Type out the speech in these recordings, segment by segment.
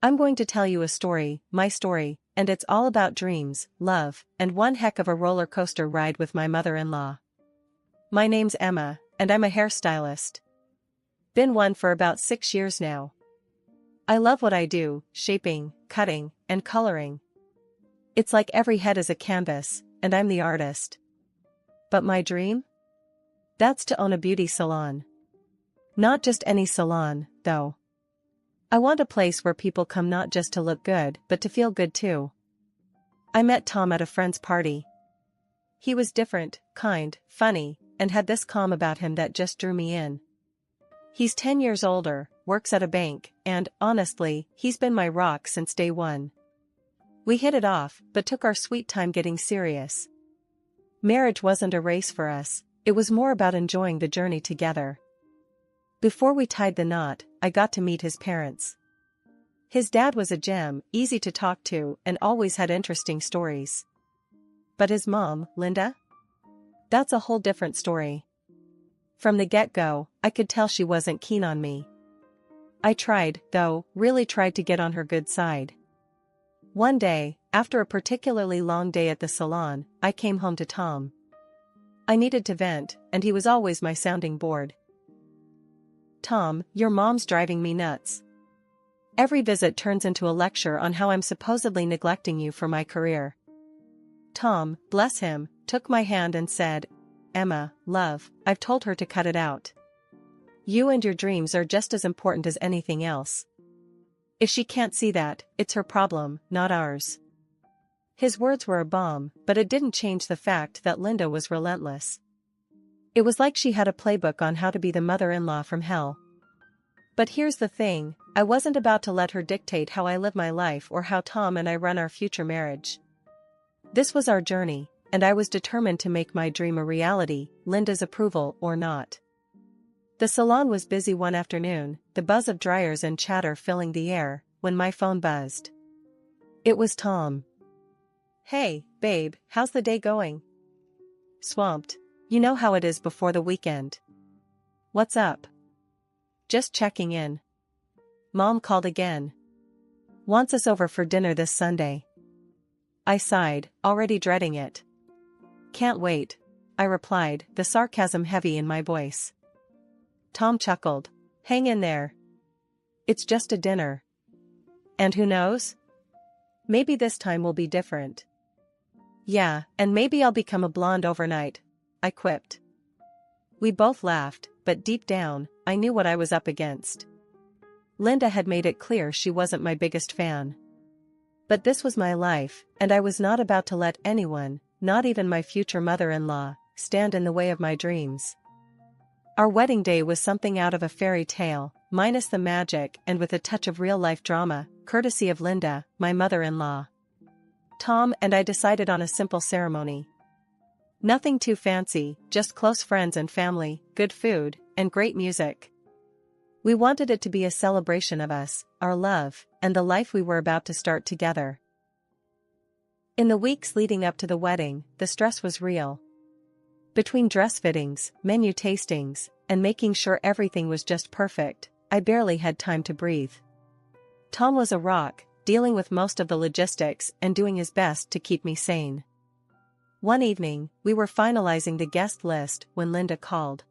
I'm going to tell you a story, my story, and it's all about dreams, love, and one heck of a roller coaster ride with my mother-in-law. My name's Emma, and I'm a hairstylist. Been one for about 6 years now. I love what I do, shaping, cutting, and coloring. It's like every head is a canvas, and I'm the artist. But my dream? That's to own a beauty salon. Not just any salon, though. I want a place where people come not just to look good but to feel good too. I met Tom at a friend's party. He was different, kind, funny, and had this calm about him that just drew me in. He's 10 years older, works at a bank, and, honestly, he's been my rock since day one. We hit it off, but took our sweet time getting serious. Marriage wasn't a race for us, it was more about enjoying the journey together. Before we tied the knot, I got to meet his parents. His dad was a gem, easy to talk to, and always had interesting stories. But his mom, Linda? That's a whole different story. From the get-go, I could tell she wasn't keen on me. I tried, though, really tried to get on her good side. One day, after a particularly long day at the salon, I came home to Tom. I needed to vent, and he was always my sounding board. Tom, your mom's driving me nuts. Every visit turns into a lecture on how I'm supposedly neglecting you for my career. Tom, bless him, took my hand and said, Emma, love, I've told her to cut it out. You and your dreams are just as important as anything else. If she can't see that, it's her problem, not ours. His words were a bomb, but it didn't change the fact that Linda was relentless. It was like she had a playbook on how to be the mother-in-law from hell. But here's the thing, I wasn't about to let her dictate how I live my life or how Tom and I run our future marriage. This was our journey, and I was determined to make my dream a reality, Linda's approval or not. The salon was busy one afternoon, the buzz of dryers and chatter filling the air, when my phone buzzed. It was Tom. Hey, babe, how's the day going? Swamped. You know how it is before the weekend. What's up? Just checking in. Mom called again. Wants us over for dinner this Sunday. I sighed, already dreading it. Can't wait, I replied, the sarcasm heavy in my voice. Tom chuckled. Hang in there. It's just a dinner. And who knows? Maybe this time will be different. Yeah, and maybe I'll become a blonde overnight, I quipped. We both laughed, but deep down, I knew what I was up against. Linda had made it clear she wasn't my biggest fan. But this was my life, and I was not about to let anyone, not even my future mother-in-law, stand in the way of my dreams. Our wedding day was something out of a fairy tale, minus the magic and with a touch of real-life drama, courtesy of Linda, my mother-in-law. Tom and I decided on a simple ceremony. Nothing too fancy, just close friends and family, good food, and great music. We wanted it to be a celebration of us, our love, and the life we were about to start together. In the weeks leading up to the wedding, the stress was real. Between dress fittings, menu tastings, and making sure everything was just perfect, I barely had time to breathe. Tom was a rock, dealing with most of the logistics and doing his best to keep me sane. One evening, we were finalizing the guest list when Linda called.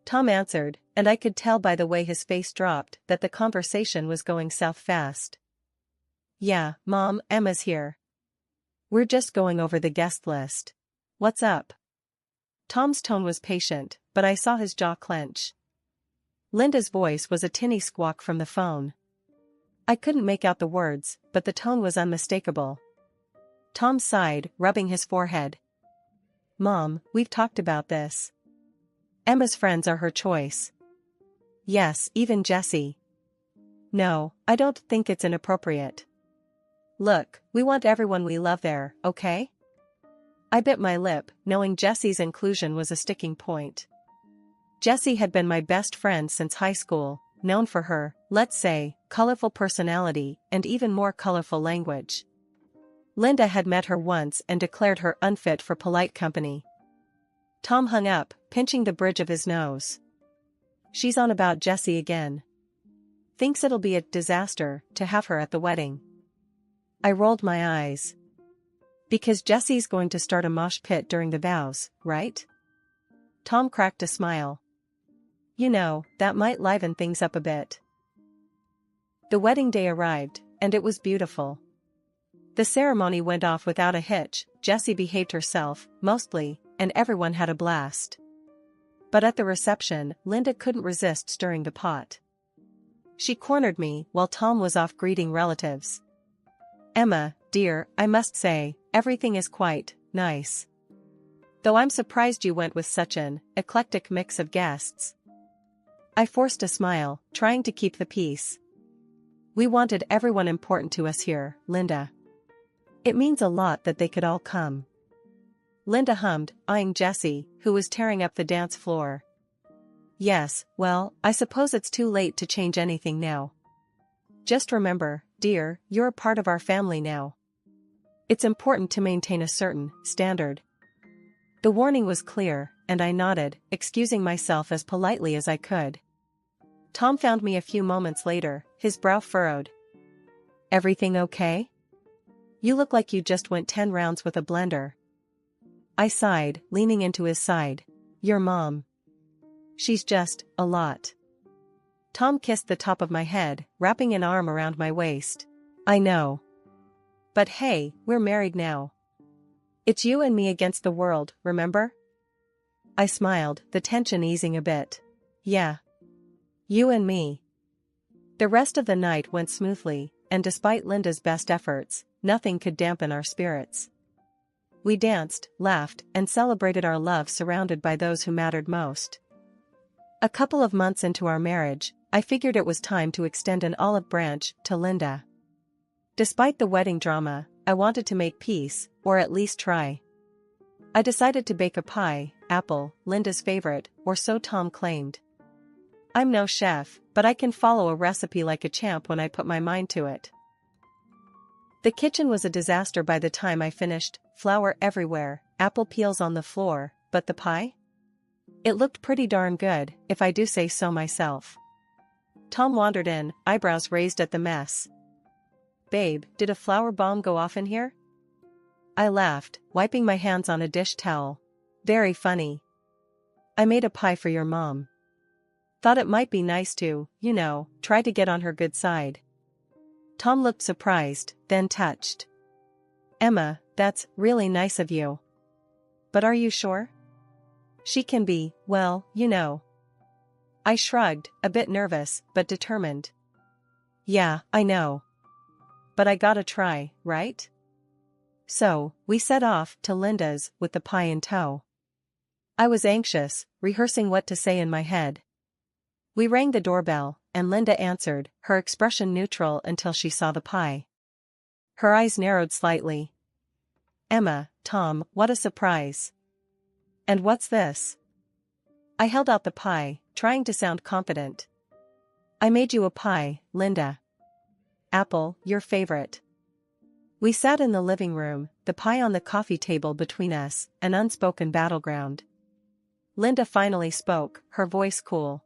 Tom answered, and I could tell by the way his face dropped that the conversation was going south fast. Yeah, Mom, Emma's here. We're just going over the guest list. What's up? Tom's tone was patient, but I saw his jaw clench. Linda's voice was a tinny squawk from the phone. I couldn't make out the words, but the tone was unmistakable. Tom sighed, rubbing his forehead. Mom, we've talked about this. Emma's friends are her choice. Yes, even Jessie. No, I don't think it's inappropriate. Look, we want everyone we love there, okay? I bit my lip, knowing Jessie's inclusion was a sticking point. Jessie had been my best friend since high school, known for her, let's say, colorful personality and even more colorful language. Linda had met her once and declared her unfit for polite company. Tom hung up, pinching the bridge of his nose. She's on about Jessie again. thinks it'll be a disaster to have her at the wedding. I rolled my eyes. Because Jesse's going to start a mosh pit during the vows, right? Tom cracked a smile. You know, that might liven things up a bit. The wedding day arrived, and it was beautiful. The ceremony went off without a hitch. Jessie behaved herself, mostly, and everyone had a blast. But at the reception, Linda couldn't resist stirring the pot. She cornered me while Tom was off greeting relatives. Emma, dear, I must say, everything is quite nice. Though I'm surprised you went with such an eclectic mix of guests. I forced a smile, trying to keep the peace. We wanted everyone important to us here, Linda. It means a lot that they could all come. Linda hummed, eyeing Jessie, who was tearing up the dance floor. Yes, well, I suppose it's too late to change anything now. Just remember, dear, you're a part of our family now. It's important to maintain a certain standard. The warning was clear, and I nodded, excusing myself as politely as I could. Tom found me a few moments later, his brow furrowed. Everything okay? You look like you just went 10 rounds with a blender. I sighed, leaning into his side. Your mom. She's just a lot. Tom kissed the top of my head, wrapping an arm around my waist. I know. But hey, we're married now. It's you and me against the world, remember? I smiled, the tension easing a bit. Yeah. You and me. The rest of the night went smoothly, and despite Linda's best efforts, nothing could dampen our spirits. We danced, laughed, and celebrated our love surrounded by those who mattered most. A couple of months into our marriage, I figured it was time to extend an olive branch to Linda. Despite the wedding drama, I wanted to make peace, or at least try. I decided to bake a pie, apple, Linda's favorite, or so Tom claimed. I'm no chef, but I can follow a recipe like a champ when I put my mind to it. The kitchen was a disaster by the time I finished, flour everywhere, apple peels on the floor, but the pie? It looked pretty darn good, if I do say so myself. Tom wandered in, eyebrows raised at the mess. Babe, did a flour bomb go off in here? I laughed, wiping my hands on a dish towel. Very funny. I made a pie for your mom. Thought it might be nice to, try to get on her good side. Tom looked surprised, then touched. Emma, that's really nice of you. But are you sure? She can be, well, I shrugged, a bit nervous, but determined. Yeah, I know. But I gotta try, right? So, we set off to Linda's with the pie in tow. I was anxious, rehearsing what to say in my head. We rang the doorbell, and Linda answered, her expression neutral until she saw the pie. Her eyes narrowed slightly. Emma, Tom, what a surprise. And what's this? I held out the pie, trying to sound confident. I made you a pie, Linda. Apple, your favorite. We sat in the living room, the pie on the coffee table between us, an unspoken battleground. Linda finally spoke, her voice cool.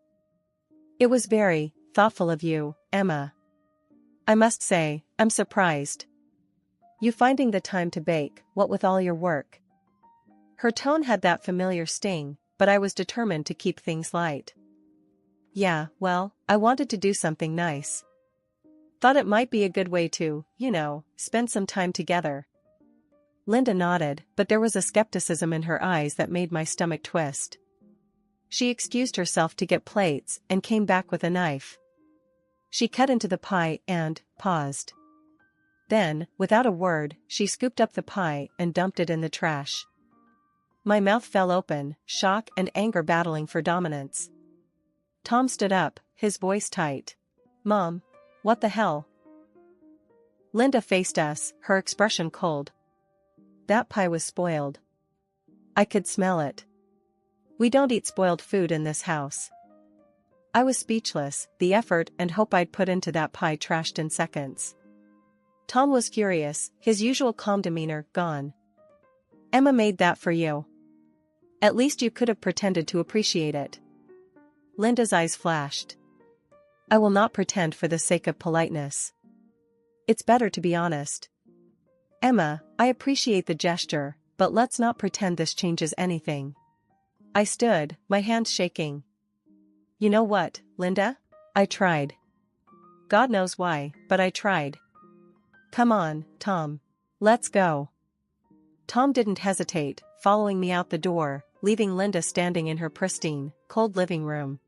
It was very thoughtful of you, Emma. I must say, I'm surprised. You finding the time to bake, what with all your work. Her tone had that familiar sting, but I was determined to keep things light. Yeah, well, I wanted to do something nice. Thought it might be a good way to, spend some time together. Linda nodded, but there was a skepticism in her eyes that made my stomach twist. She excused herself to get plates and came back with a knife. She cut into the pie and paused. Then, without a word, she scooped up the pie and dumped it in the trash. My mouth fell open, shock and anger battling for dominance. Tom stood up, his voice tight. Mom, what the hell? Linda faced us, her expression cold. That pie was spoiled. I could smell it. We don't eat spoiled food in this house. I was speechless, the effort and hope I'd put into that pie trashed in seconds. Tom was furious, his usual calm demeanor gone. Emma made that for you. At least you could have pretended to appreciate it. Linda's eyes flashed. I will not pretend for the sake of politeness. It's better to be honest. Emma, I appreciate the gesture, but let's not pretend this changes anything. I stood, my hands shaking. You know what, Linda? I tried. God knows why, but I tried. Come on, Tom. Let's go. Tom didn't hesitate, following me out the door, leaving Linda standing in her pristine, cold living room.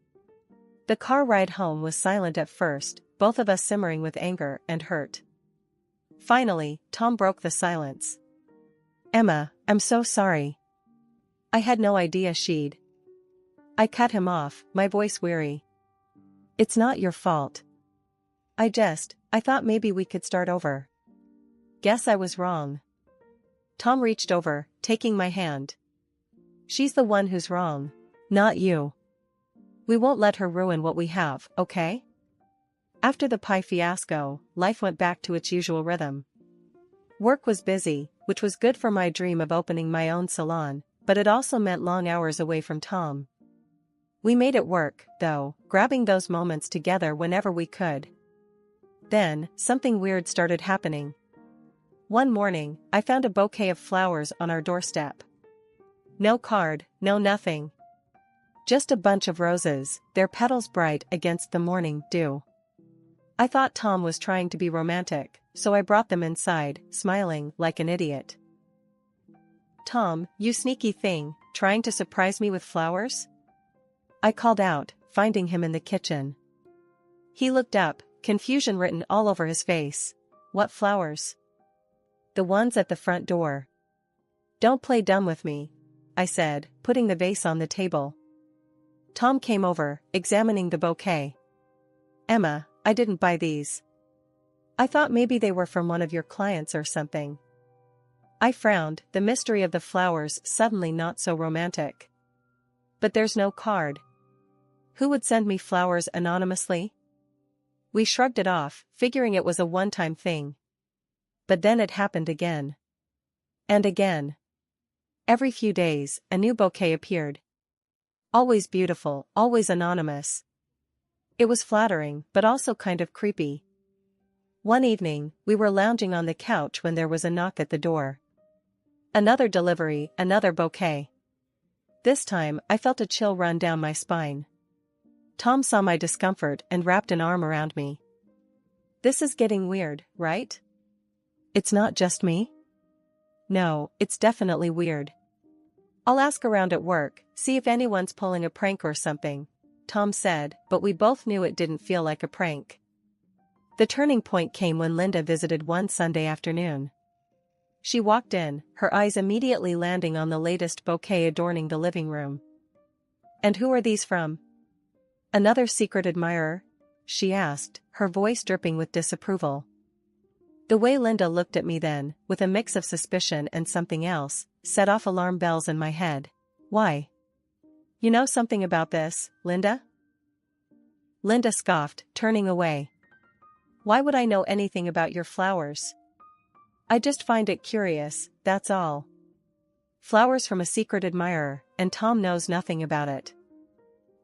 The car ride home was silent at first, both of us simmering with anger and hurt. Finally, Tom broke the silence. Emma, I'm so sorry. I had no idea she'd. I cut him off, my voice weary. It's not your fault. I thought maybe we could start over. Guess I was wrong. Tom reached over, taking my hand. She's the one who's wrong, not you. We won't let her ruin what we have, okay? After the pie fiasco, life went back to its usual rhythm. Work was busy, which was good for my dream of opening my own salon, but it also meant long hours away from Tom. We made it work, though, grabbing those moments together whenever we could. Then, something weird started happening. One morning, I found a bouquet of flowers on our doorstep. No card, no nothing. Just a bunch of roses, their petals bright against the morning dew. I thought Tom was trying to be romantic, so I brought them inside, smiling like an idiot. Tom, you sneaky thing, trying to surprise me with flowers? I called out, finding him in the kitchen. He looked up, confusion written all over his face. What flowers? The ones at the front door. Don't play dumb with me, I said, putting the vase on the table. Tom came over, examining the bouquet. Emma, I didn't buy these. I thought maybe they were from one of your clients or something. I frowned, the mystery of the flowers suddenly not so romantic. But there's no card. Who would send me flowers anonymously? We shrugged it off, figuring it was a one-time thing. But then it happened again. And again. Every few days, a new bouquet appeared. Always beautiful, always anonymous. It was flattering, but also kind of creepy. One evening, we were lounging on the couch when there was a knock at the door. Another delivery, another bouquet. This time, I felt a chill run down my spine. Tom saw my discomfort and wrapped an arm around me. This is getting weird, right? It's not just me? No, it's definitely weird. I'll ask around at work, see if anyone's pulling a prank or something, Tom said, but we both knew it didn't feel like a prank. The turning point came when Linda visited one Sunday afternoon. She walked in, her eyes immediately landing on the latest bouquet adorning the living room. And who are these from? Another secret admirer? She asked, her voice dripping with disapproval. The way Linda looked at me then, with a mix of suspicion and something else, set off alarm bells in my head. Why? You know something about this, Linda? Linda scoffed, turning away. Why would I know anything about your flowers? I just find it curious, that's all. Flowers from a secret admirer, and Tom knows nothing about it.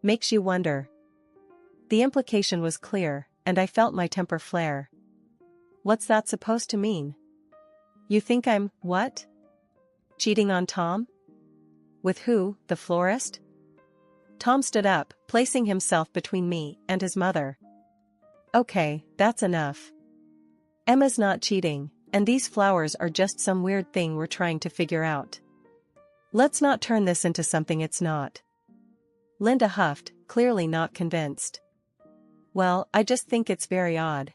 Makes you wonder. The implication was clear, and I felt my temper flare. What's that supposed to mean? You think I'm, what? Cheating on Tom? With who, the florist? Tom stood up, placing himself between me and his mother. Okay, that's enough. Emma's not cheating, and these flowers are just some weird thing we're trying to figure out. Let's not turn this into something it's not. Linda huffed, clearly not convinced. Well, I just think it's very odd.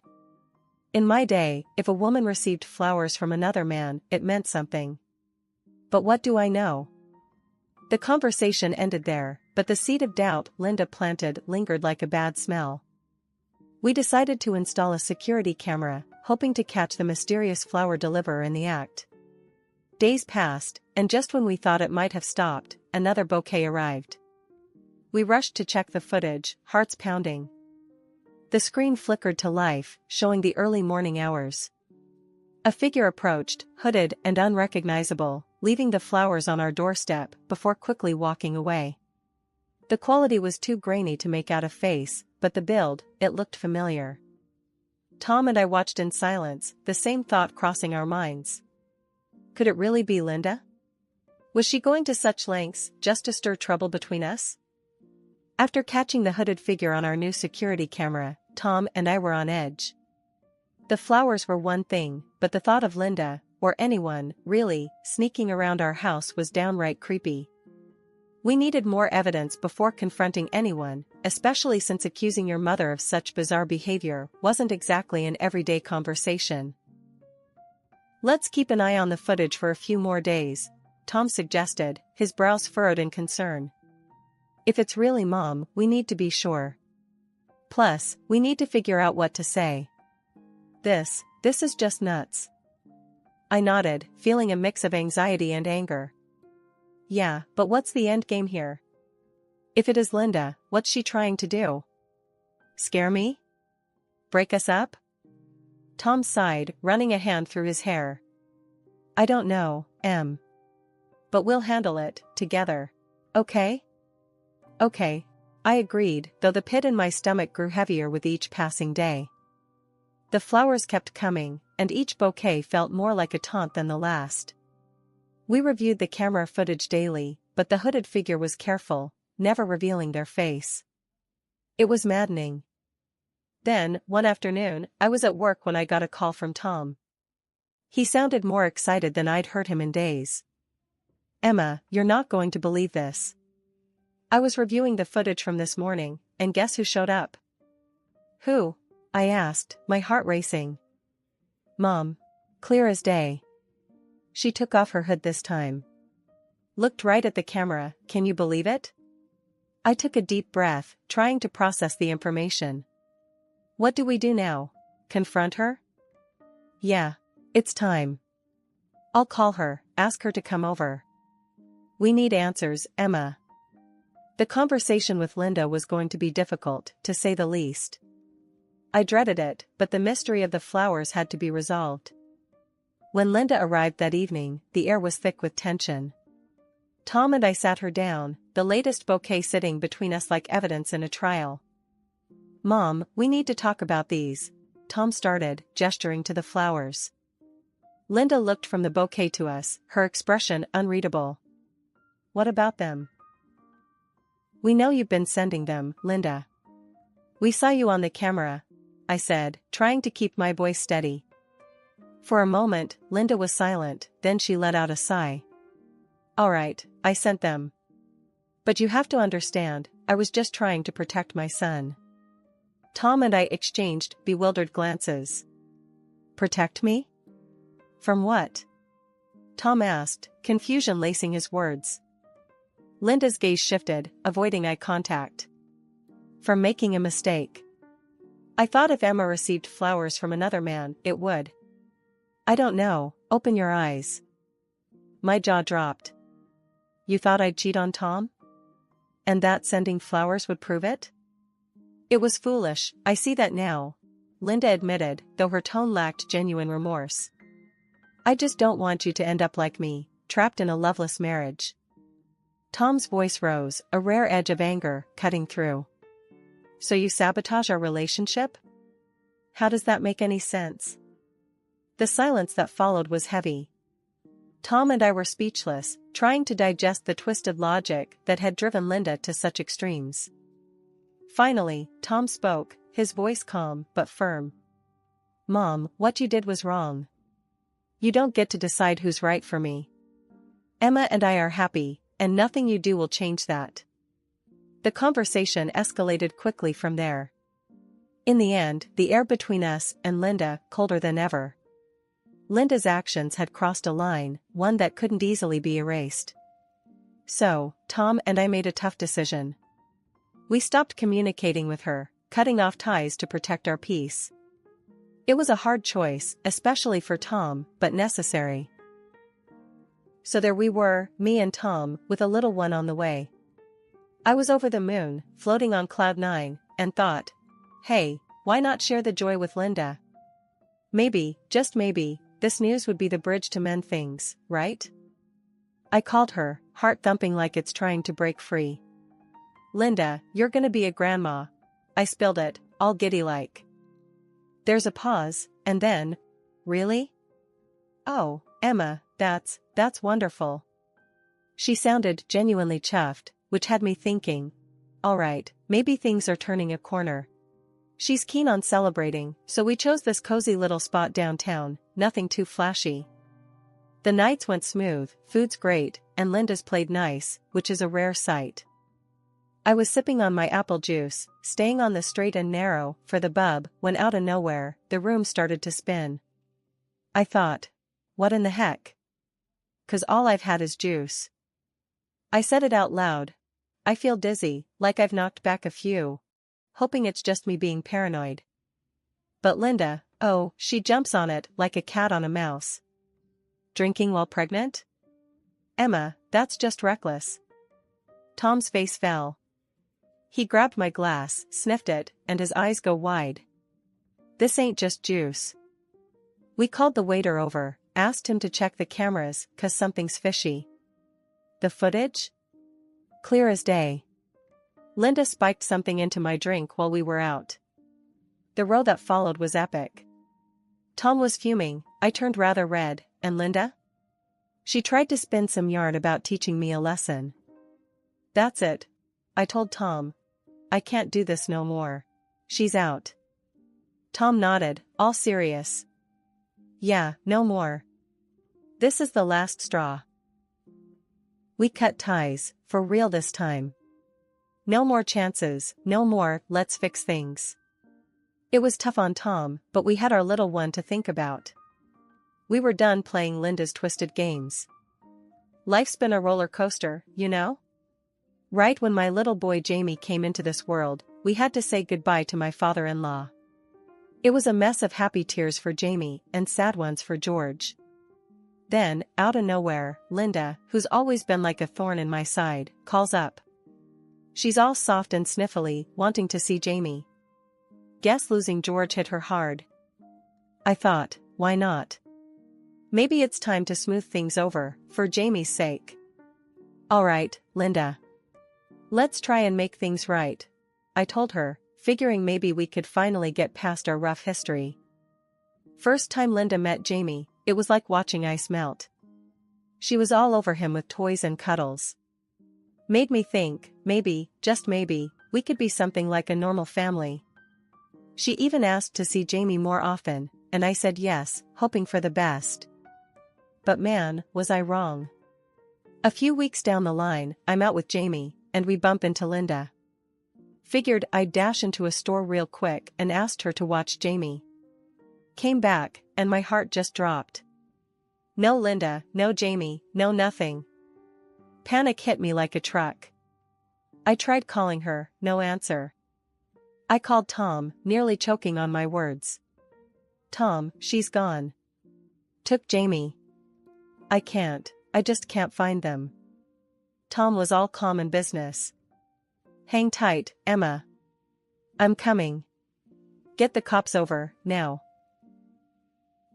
In my day, if a woman received flowers from another man, it meant something. But what do I know? The conversation ended there, but the seed of doubt Linda planted lingered like a bad smell. We decided to install a security camera, hoping to catch the mysterious flower deliverer in the act. Days passed, and just when we thought it might have stopped, another bouquet arrived. We rushed to check the footage, hearts pounding. The screen flickered to life, showing the early morning hours. A figure approached, hooded and unrecognizable, leaving the flowers on our doorstep before quickly walking away. The quality was too grainy to make out a face, but the build, it looked familiar. Tom and I watched in silence, the same thought crossing our minds. Could it really be Linda? Was she going to such lengths just to stir trouble between us? After catching the hooded figure on our new security camera, Tom and I were on edge. The flowers were one thing, but the thought of Linda, or anyone, really, sneaking around our house was downright creepy. We needed more evidence before confronting anyone, especially since accusing your mother of such bizarre behavior wasn't exactly an everyday conversation. Let's keep an eye on the footage for a few more days, Tom suggested, his brows furrowed in concern. If it's really Mom, we need to be sure. Plus, we need to figure out what to say. This is just nuts. I nodded, feeling a mix of anxiety and anger. Yeah, but what's the end game here? If it is Linda, what's she trying to do? Scare me? Break us up? Tom sighed, running a hand through his hair. I don't know, Em. But we'll handle it, together. Okay? Okay, I agreed, though the pit in my stomach grew heavier with each passing day. The flowers kept coming, and each bouquet felt more like a taunt than the last. We reviewed the camera footage daily, but the hooded figure was careful, never revealing their face. It was maddening. Then, one afternoon, I was at work when I got a call from Tom. He sounded more excited than I'd heard him in days. Emma, you're not going to believe this. I was reviewing the footage from this morning, and guess who showed up? Who? I asked, my heart racing. Mom. Clear as day. She took off her hood this time. Looked right at the camera, can you believe it? I took a deep breath, trying to process the information. What do we do now? Confront her? Yeah, it's time. I'll call her, ask her to come over. We need answers, Emma. The conversation with Linda was going to be difficult, to say the least. I dreaded it, but the mystery of the flowers had to be resolved. When Linda arrived that evening, the air was thick with tension. Tom and I sat her down, the latest bouquet sitting between us like evidence in a trial. Mom, we need to talk about these, Tom started, gesturing to the flowers. Linda looked from the bouquet to us, her expression unreadable. What about them? We know you've been sending them, Linda. We saw you on the camera, I said, trying to keep my voice steady. For a moment, Linda was silent, then she let out a sigh. All right, I sent them. But you have to understand, I was just trying to protect my son. Tom and I exchanged bewildered glances. Protect me? From what? Tom asked, confusion lacing his words. Linda's gaze shifted, avoiding eye contact. From making a mistake. I thought if Emma received flowers from another man, it would. I don't know, open your eyes. My jaw dropped. You thought I'd cheat on Tom? And that sending flowers would prove it? It was foolish, I see that now, Linda admitted, though her tone lacked genuine remorse. I just don't want you to end up like me, trapped in a loveless marriage. Tom's voice rose, a rare edge of anger cutting through. So you sabotage our relationship? How does that make any sense? The silence that followed was heavy. Tom and I were speechless, trying to digest the twisted logic that had driven Linda to such extremes. Finally, Tom spoke, his voice calm but firm. Mom, what you did was wrong. You don't get to decide who's right for me. Emma and I are happy, and nothing you do will change that. The conversation escalated quickly from there. In the end, the air between us and Linda colder than ever. Linda's actions had crossed a line, one that couldn't easily be erased. So, Tom and I made a tough decision. We stopped communicating with her, cutting off ties to protect our peace. It was a hard choice, especially for Tom, but necessary. So there we were, me and Tom, with a little one on the way. I was over the moon, floating on cloud 9, and thought, hey, why not share the joy with Linda? Maybe, just maybe, this news would be the bridge to mend things, right? I called her, heart thumping like it's trying to break free. Linda, you're gonna be a grandma. I spilled it, all giddy-like. There's a pause, and then, really? Oh, Emma, that's wonderful. She sounded genuinely chuffed, which had me thinking, all right, maybe things are turning a corner. She's keen on celebrating, so we chose this cozy little spot downtown, nothing too flashy. The nights went smooth, food's great, and Linda's played nice, which is a rare sight. I was sipping on my apple juice, staying on the straight and narrow for the bub, when out of nowhere, the room started to spin. I thought, what in the heck? 'Cause all I've had is juice. I said it out loud. I feel dizzy, like I've knocked back a few. Hoping it's just me being paranoid. But Linda, oh, she jumps on it like a cat on a mouse. Drinking while pregnant? Emma, that's just reckless. Tom's face fell. He grabbed my glass, sniffed it, and his eyes go wide. This ain't just juice. We called the waiter over, asked him to check the cameras, 'cause something's fishy. The footage? Clear as day. Linda spiked something into my drink while we were out. The row that followed was epic. Tom was fuming, I turned rather red, and Linda? She tried to spin some yarn about teaching me a lesson. That's it. I told Tom. I can't do this no more. She's out. Tom nodded, all serious. Yeah, no more. This is the last straw. We cut ties, for real this time. No more chances, no more, let's fix things. It was tough on Tom, but we had our little one to think about. We were done playing Linda's twisted games. Life's been a roller coaster, you know? Right when my little boy Jamie came into this world, we had to say goodbye to my father-in-law. It was a mess of happy tears for Jamie and sad ones for George. Then, out of nowhere, Linda, who's always been like a thorn in my side, calls up. She's all soft and sniffly, wanting to see Jamie. Guess losing George hit her hard. I thought, why not? Maybe it's time to smooth things over, for Jamie's sake. All right, Linda. Let's try and make things right, I told her, figuring maybe we could finally get past our rough history. First time Linda met Jamie, it was like watching ice melt. She was all over him with toys and cuddles. Made me think, maybe, just maybe, we could be something like a normal family. She even asked to see Jamie more often, and I said yes, hoping for the best. But man, was I wrong. A few weeks down the line, I'm out with Jamie, and we bump into Linda. Figured I'd dash into a store real quick and asked her to watch Jamie. Came back, and my heart just dropped. No Linda, no Jamie, no nothing. Panic hit me like a truck. I tried calling her, no answer. I called Tom, nearly choking on my words. Tom, she's gone. Took Jamie. I just can't find them. Tom was all calm and business. Hang tight, Emma. I'm coming. Get the cops over, now.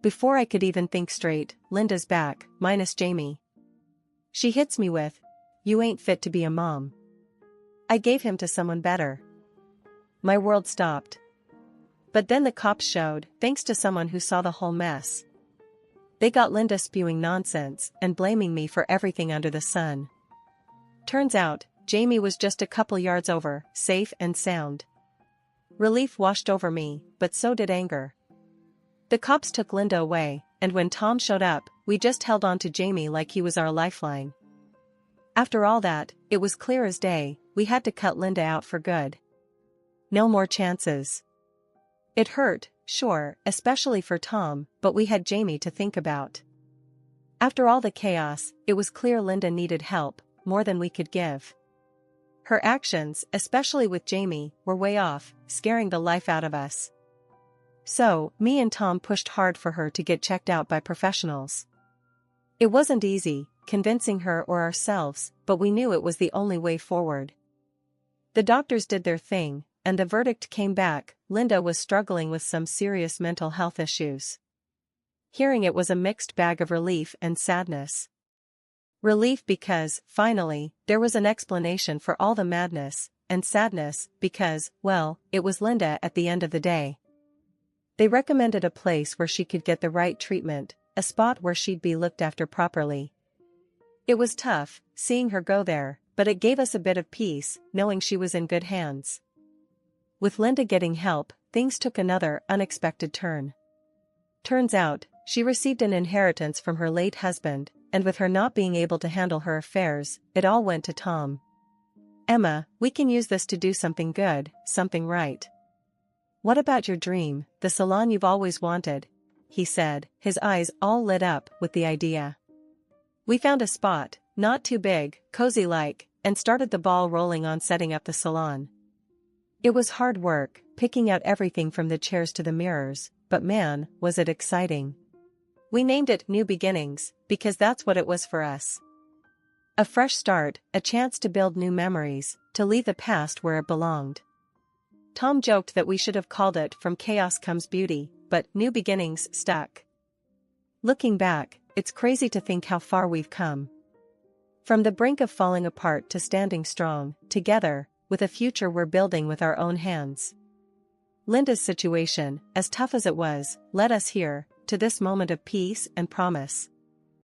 Before I could even think straight, Linda's back, minus Jamie. She hits me with, you ain't fit to be a mom. I gave him to someone better. My world stopped. But then the cops showed, thanks to someone who saw the whole mess. They got Linda spewing nonsense and blaming me for everything under the sun. Turns out, Jamie was just a couple yards over, safe and sound. Relief washed over me, but so did anger. The cops took Linda away, and when Tom showed up, we just held on to Jamie like he was our lifeline. After all that, it was clear as day, we had to cut Linda out for good. No more chances. It hurt, sure, especially for Tom, but we had Jamie to think about. After all the chaos, it was clear Linda needed help, more than we could give. Her actions, especially with Jamie, were way off, scaring the life out of us. So, me and Tom pushed hard for her to get checked out by professionals. It wasn't easy, convincing her or ourselves, but we knew it was the only way forward. The doctors did their thing, and the verdict came back, Linda was struggling with some serious mental health issues. Hearing it was a mixed bag of relief and sadness. Relief because, finally, there was an explanation for all the madness, and sadness, because, well, it was Linda at the end of the day. They recommended a place where she could get the right treatment, a spot where she'd be looked after properly. It was tough, seeing her go there, but it gave us a bit of peace, knowing she was in good hands. With Linda getting help, things took another unexpected turn. Turns out, she received an inheritance from her late husband, and with her not being able to handle her affairs, it all went to Tom. "Emma, we can use this to do something good, something right. What about your dream, the salon you've always wanted?" he said, his eyes all lit up with the idea. We found a spot, not too big, cozy-like, and started the ball rolling on setting up the salon. It was hard work, picking out everything from the chairs to the mirrors, but man, was it exciting. We named it New Beginnings, because that's what it was for us. A fresh start, a chance to build new memories, to leave the past where it belonged. Tom joked that we should have called it From Chaos Comes Beauty, but New Beginnings stuck. Looking back, it's crazy to think how far we've come. From the brink of falling apart to standing strong, together, with a future we're building with our own hands. Linda's situation, as tough as it was, led us here, to this moment of peace and promise.